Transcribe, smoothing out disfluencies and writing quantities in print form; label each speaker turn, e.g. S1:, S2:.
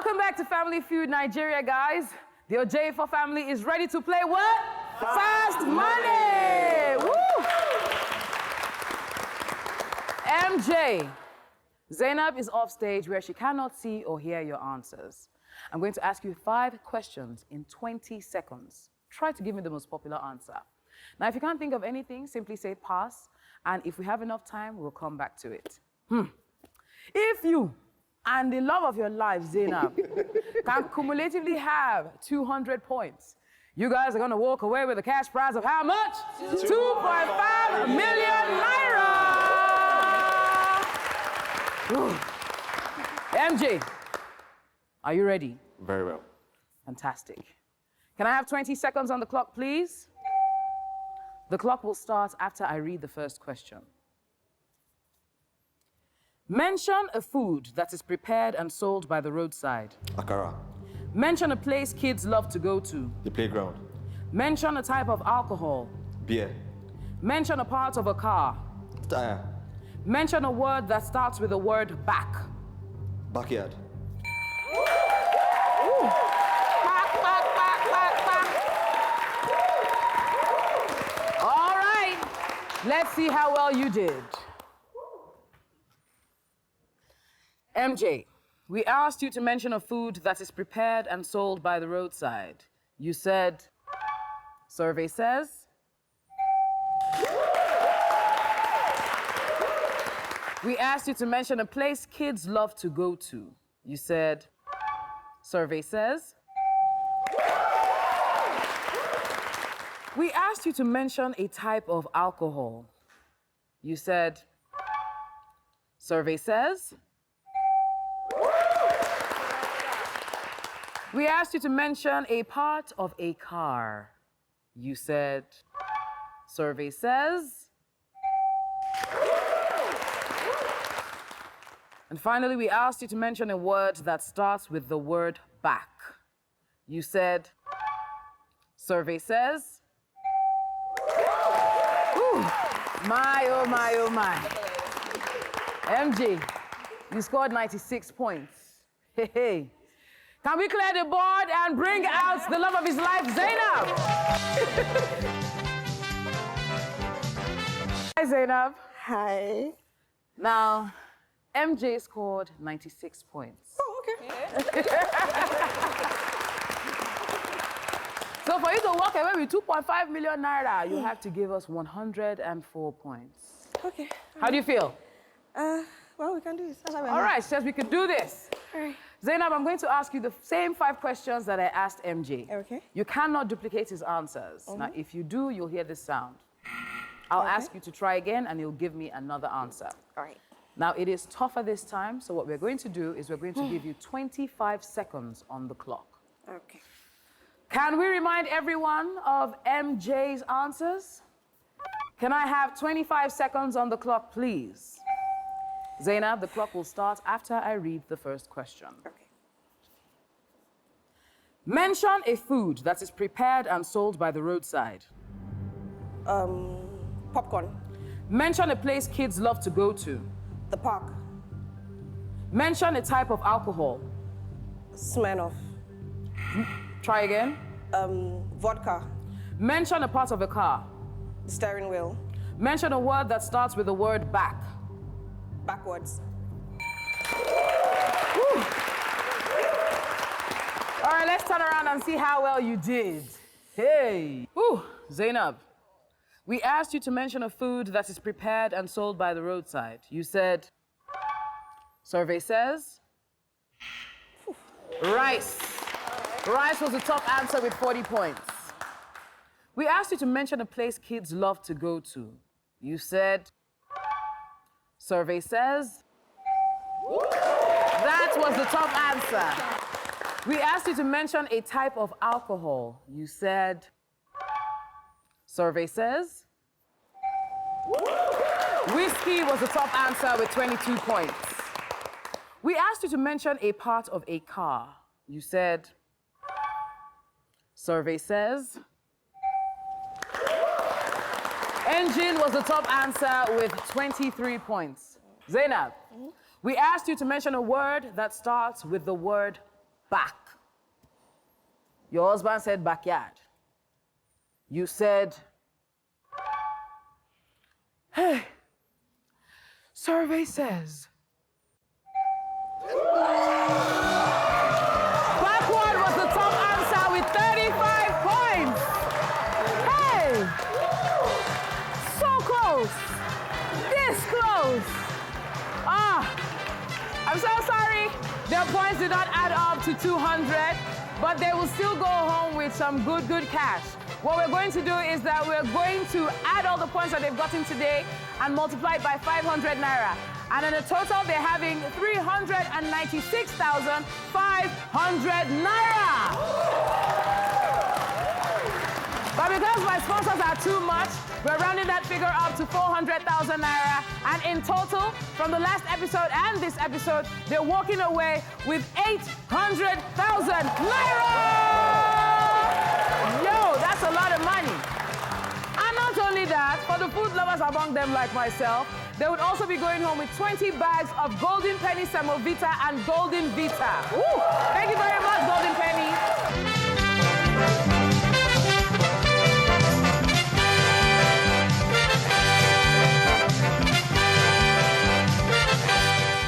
S1: Welcome back to Family Feud Nigeria, guys. The Ojeifo family is ready to play what? Fast Money! Woo! MJ, Zanab is off stage where she cannot see or hear your answers. I'm going to ask you 5 questions in 20 seconds. Try to give me the most popular answer. Now, if you can't think of anything, simply say pass, and if we have enough time, we'll come back to it. If you and the love of your life, Zanab, can cumulatively have 200 points, you guys are going to walk away with a cash prize of how much? 2.5 million naira! MJ, are you ready?
S2: Very well.
S1: Fantastic. Can I have 20 seconds on the clock, please? The clock will start after I read the first question. Mention a food that is prepared and sold by the roadside.
S2: Akara.
S1: Mention a place kids love to go to.
S2: The playground.
S1: Mention a type of alcohol.
S2: Beer.
S1: Mention a part of a car.
S2: Tire.
S1: Mention a word that starts with the word back.
S2: Backyard.
S1: Back, back, back, back, back. All right, let's see how well you did. MJ, we asked you to mention a food that is prepared and sold by the roadside. You said, survey says. We asked you to mention a place kids love to go to. You said, survey says. We asked you to mention a type of alcohol. You said, survey says. We asked you to mention a part of a car. You said, survey says. And finally, we asked you to mention a word that starts with the word back. You said, survey says. Ooh, my, oh my, oh my. MJ, you scored 96 points. Hey, hey. Can we clear the board and bring out the love of his life, Zanab? Hi, Zanab.
S3: Hi.
S1: Now, MJ scored 96 points.
S3: Oh, okay.
S1: So for you to walk away with 2.5 million naira, you have to give us 104 points.
S3: Okay.
S1: How do you feel?
S3: Well, we can do this.
S1: All right, says we can do this.
S3: All right.
S1: Zanab, I'm going to ask you the same 5 questions that I asked MJ.
S3: Okay.
S1: You cannot duplicate his answers. Now, if you do, you'll hear this sound. I'll ask you to try again, and you'll give me another answer.
S3: All right.
S1: Now, it is tougher this time, so what we're going to do is we're going to give you 25 seconds on the clock.
S3: Okay.
S1: Can we remind everyone of MJ's answers? Can I have 25 seconds on the clock, please? Zanab, the clock will start after I read the first question.
S3: Okay.
S1: Mention a food that is prepared and sold by the roadside.
S3: Popcorn.
S1: Mention a place kids love to go to.
S3: The park.
S1: Mention a type of alcohol.
S3: Smirnoff.
S1: Try again.
S3: Vodka.
S1: Mention a part of a car.
S3: Steering wheel.
S1: Mention a word that starts with the word back.
S3: Backwards.
S1: Woo. All right, let's turn around and see how well you did. Hey. Ooh, Zanab, we asked you to mention a food that is prepared and sold by the roadside. You said, survey says, rice. Rice was the top answer with 40 points. We asked you to mention a place kids love to go to. You said, survey says, that was the top answer. We asked you to mention a type of alcohol. You said, survey says, whiskey was the top answer with 22 points. We asked you to mention a part of a car. You said, survey says, engine was the top answer with 23 points. Zanab, we asked you to mention a word that starts with the word back. Your husband said backyard. You said, hey, survey says. Backward was the top answer with 35 points. Hey, so close, this close. I'm so sorry. Their points did not add up to 200, but they will still go home with some good cash. What we're going to do is that we're going to add all the points that they've gotten today and multiply it by 500 naira. And in a total, they're having 396,500 naira. But because my sponsors are too much, we're rounding that figure up to 400,000 naira. And in total, from the last episode and this episode, they're walking away with 800,000 naira! Yo, that's a lot of money. And not only that, for the food lovers among them like myself, they would also be going home with 20 bags of Golden Penny Semovita and Golden Vita. Woo! Thank you very much, Golden Penny.